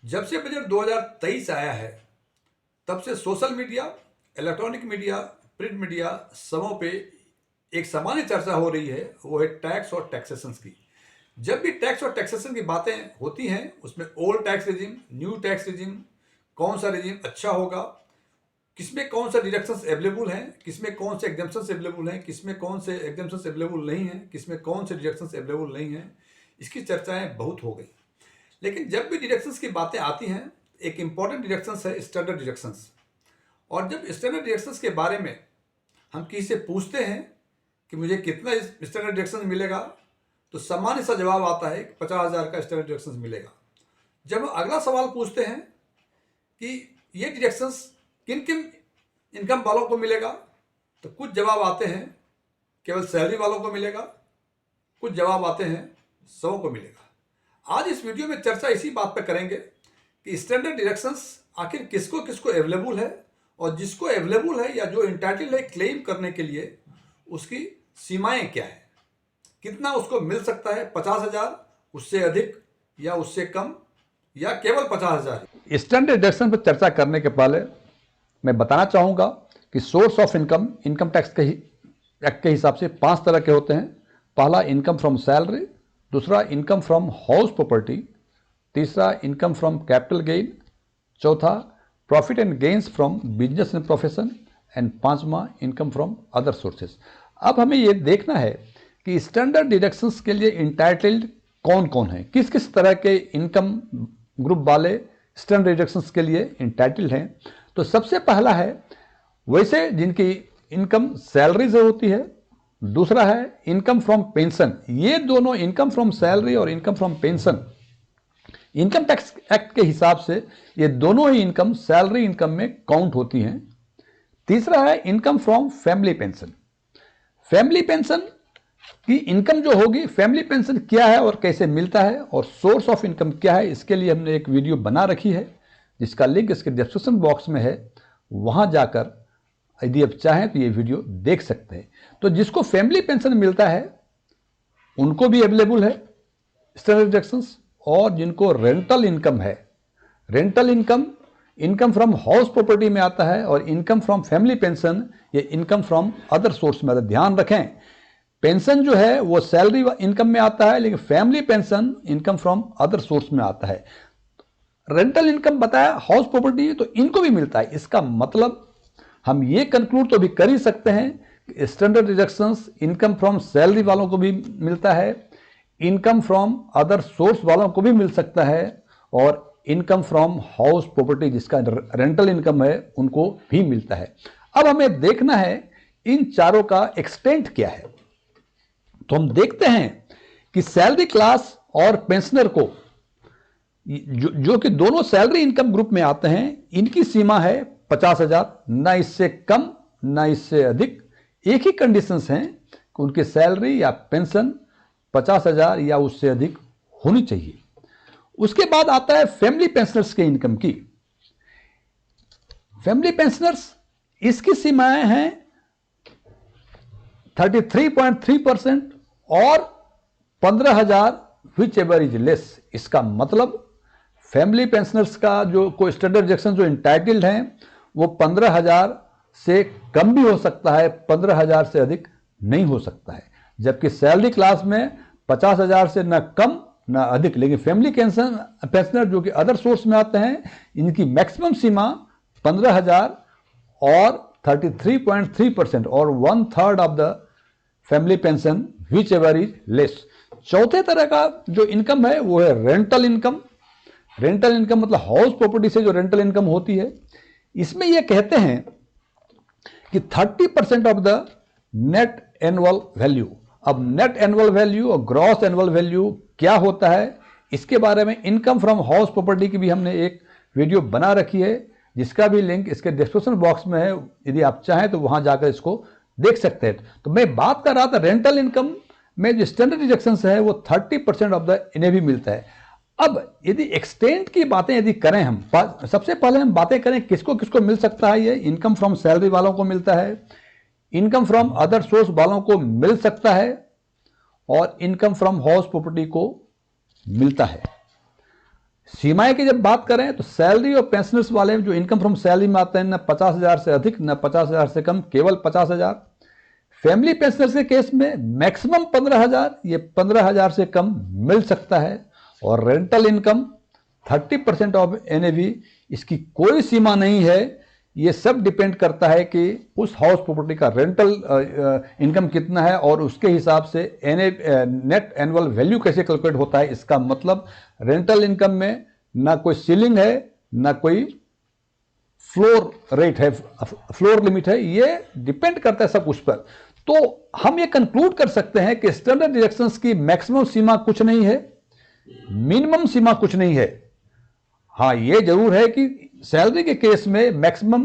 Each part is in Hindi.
जब से बजट 2023 आया है तब से social media, electronic media, print media सबों पे एक सामान्य चर्चा हो रही है, वो है टैक्स और टैक्सेशन की। जब भी टैक्स और टैक्सेशन की बातें होती हैं उसमें old tax regime, new tax regime, कौन सा रिजिम अच्छा होगा, किसमें कौन सा डिडक्शंस अवेलेबल हैं, किसमें कौन से एग्जाम्पशंस अवेलेबल हैं, किसमें कौन से एग्जाम्पशंस अवेलेबल नहीं हैं, किसमें कौन से डिडक्शंस अवेलेबल नहीं हैं, इसकी चर्चाएं बहुत हो गई। लेकिन जब भी डिडक्शंस की बातें आती हैं, एक इंपॉर्टेंट डिडक्शंस है स्टैंडर्ड डिडक्शंस। और जब स्टैंडर्ड डिडक्शंस के बारे में हम किसी से पूछते हैं कि मुझे कितना स्टैंडर्ड डिडक्शन मिलेगा, तो सामान्य सा जवाब आता है कि 50,000 का स्टैंडर्ड डिडक्शन मिलेगा। जब हम अगला सवाल पूछते हैं कि ये डिडक्शंस किन किन इनकम वालों को मिलेगा, तो कुछ जवाब आते हैं केवल सैलरी वालों को मिलेगा, कुछ जवाब आते हैं 100 को मिलेगा। आज इस वीडियो में चर्चा इसी बात पर करेंगे कि स्टैंडर्ड डिडक्शंस आखिर किसको किसको अवेलेबल है, और जिसको अवेलेबल है या जो इंटाइटल है क्लेम करने के लिए उसकी सीमाएं क्या है, कितना उसको मिल सकता है, 50,000, उससे अधिक या उससे कम, या केवल 50,000। स्टैंडर्ड डिडक्शन पर चर्चा करने के पहले मैं बताना चाहूँगा कि सोर्स ऑफ इनकम टैक्स के एक्ट के हिसाब से 5 तरह के होते हैं। पहला इनकम फ्रॉम सैलरी, दूसरा इनकम फ्रॉम हाउस प्रॉपर्टी, तीसरा इनकम फ्रॉम कैपिटल गेन, चौथा profit and gains from business and profession, and पांचवा इनकम फ्रॉम अदर सोर्सेस। अब हमें ये देखना है कि स्टैंडर्ड डिडक्शंस के लिए इंटाइटल्ड कौन कौन है, किस किस तरह के इनकम ग्रुप वाले स्टैंडर्ड डिडक्शंस के लिए इंटाइटल्ड हैं। तो सबसे पहला है वैसे जिनकी इनकम सैलरी से होती है, दूसरा है इनकम फ्रॉम पेंशन। ये दोनों इनकम फ्रॉम सैलरी और income from pension income tax act के हिसाब से ये दोनों ही इनकम सैलरी इनकम में काउंट होती हैं। तीसरा है income from family pension. Family pension की इनकम जो होगी, फैमिली पेंशन क्या है और कैसे मिलता है और सोर्स ऑफ इनकम क्या है, इसके लिए हमने एक वीडियो बना रखी है जिसका लिंक इसके डिस्क्रिप्शन बॉक्स में है, वहां जाकर यदि आप चाहें तो ये वीडियो देख सकते हैं। तो जिसको फैमिली पेंशन मिलता है उनको भी अवेलेबल है स्टैंडर्ड डिडक्शंस, और जिनको रेंटल इनकम है, rental income income from house property में आता है, और इनकम फ्रॉम फैमिली पेंशन ये इनकम फ्रॉम अदर सोर्स में आता है। ध्यान रखें, पेंशन जो है वो सैलरी इनकम में आता है, लेकिन family pension income from other source में आता है। रेंटल इनकम बताया, हाउस प्रॉपर्टी, तो इनको भी मिलता है। इसका मतलब हम ये कंक्लूड तो भी कर ही सकते हैं कि standard deductions income from salary वालों को भी मिलता है, इनकम फ्रॉम अदर सोर्स वालों को भी मिल सकता है, और इनकम फ्रॉम हाउस प्रॉपर्टी जिसका रेंटल इनकम है उनको भी मिलता है। अब हमें देखना है इन चारों का एक्सटेंट क्या है। तो हम देखते हैं कि सैलरी क्लास और पेंशनर को जो कि दोनों सैलरी इनकम ग्रुप में आते हैं, इनकी सीमा है 50,000, ना इससे कम ना इससे अधिक। एक ही कंडीशंस हैं कि उनकी सैलरी या पेंशन 50,000 या उससे अधिक होनी चाहिए। उसके बाद आता है फैमिली पेंशनर्स के इनकम की। फैमिली पेंशनर्स, इसकी सीमाएं हैं 33.3% और 15,000 विच एवर इज लेस। इसका मतलब फैमिली पेंशनर्स का जो कोई स्टैंडर्ड डिडक्शन जो इंटाइटल्ड हैं वो 15,000 से कम भी हो सकता है, 15,000 से अधिक नहीं हो सकता है। जबकि सैलरी क्लास में 50,000 से न कम न अधिक। लेकिन फैमिली पेंशनर जो कि अदर सोर्स में आते हैं, इनकी मैक्सिमम सीमा 15,000 और 33.3% और 1/3 of the family pension which ever is less. चौथे तरह का जो इनकम है वो है रेंटल इनकम। रेंटल इनकम मतलब हाउस प्रॉपर्टी से जो रेंटल इनकम होती है, इसमें यह कहते हैं कि 30% of the net annual value. अब नेट एनुअल वैल्यू और ग्रॉस एनुअल वैल्यू क्या होता है, इसके बारे में इनकम फ्रॉम हाउस प्रॉपर्टी की भी हमने एक वीडियो बना रखी है जिसका भी लिंक इसके डिस्क्रिप्शन बॉक्स में है। यदि आप चाहें तो वहां जाकर इसको देख सकते हैं। तो मैं बात कर रहा था रेंटल इनकम में जो स्टैंडर्ड डिडक्शन है वो 30% ऑफ द इन्हें भी मिलता है। अब यदि एक्सटेंट की बातें यदि करें, हम सबसे पहले हम बातें करें किसको किसको मिल सकता है। ये इनकम फ्रॉम सैलरी वालों को मिलता है, इनकम फ्रॉम अदर सोर्स वालों को मिल सकता है, और इनकम फ्रॉम हाउस प्रॉपर्टी को मिलता है। सीमाएं की जब बात करें तो सैलरी और पेंशनर्स वाले जो इनकम फ्रॉम सैलरी में आते हैं न 50,000 से अधिक न 50,000 से कम, केवल 50,000। फैमिली पेंशनर्स के केस में मैक्सिमम 15,000, ये 15,000 से कम मिल सकता है। और रेंटल इनकम 30% ऑफ एनएवी, इसकी कोई सीमा नहीं है। ये सब डिपेंड करता है कि उस हाउस प्रॉपर्टी का रेंटल इनकम कितना है और उसके हिसाब से नेट एनुअल वैल्यू कैसे कैलकुलेट होता है। इसका मतलब रेंटल इनकम में ना कोई सीलिंग है ना कोई फ्लोर रेट है, फ्लोर लिमिट है, ये डिपेंड करता है सब उस पर। तो हम ये कंक्लूड कर सकते हैं कि स्टैंडर्ड डिडक्शंस की मैक्सिमम सीमा कुछ नहीं है, मिनिमम सीमा कुछ नहीं है। हाँ, ये जरूर है कि सैलरी के केस में मैक्सिमम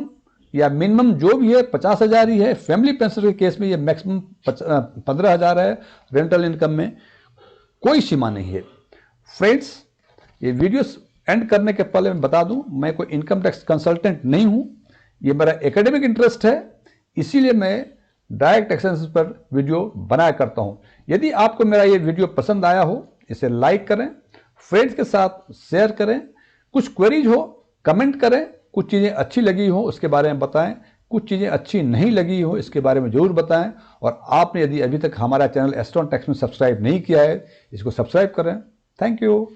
या मिनिमम जो भी है 50,000 ही है। फैमिली पेंशन के केस में ये मैक्सिमम 15,000 है। रेंटल इनकम में कोई सीमा नहीं है। फ्रेंड्स, ये वीडियो एंड करने के पहले मैं बता दूं, मैं कोई इनकम टैक्स कंसल्टेंट नहीं हूं। ये मेरा एकेडमिक इंटरेस्ट है, इसीलिए मैं डायरेक्ट टैक्सेशन पर वीडियो बनाया करता हूं। यदि आपको मेरा ये वीडियो पसंद आया हो, इसे लाइक करें, फ्रेंड्स के साथ शेयर करें। कुछ क्वेरीज हो कमेंट करें, कुछ चीज़ें अच्छी लगी हो उसके बारे में बताएं, कुछ चीज़ें अच्छी नहीं लगी हो इसके बारे में जरूर बताएं। और आपने यदि अभी तक हमारा चैनल एस्ट्रॉन टैक्स में सब्सक्राइब नहीं किया है, इसको सब्सक्राइब करें। Thank you.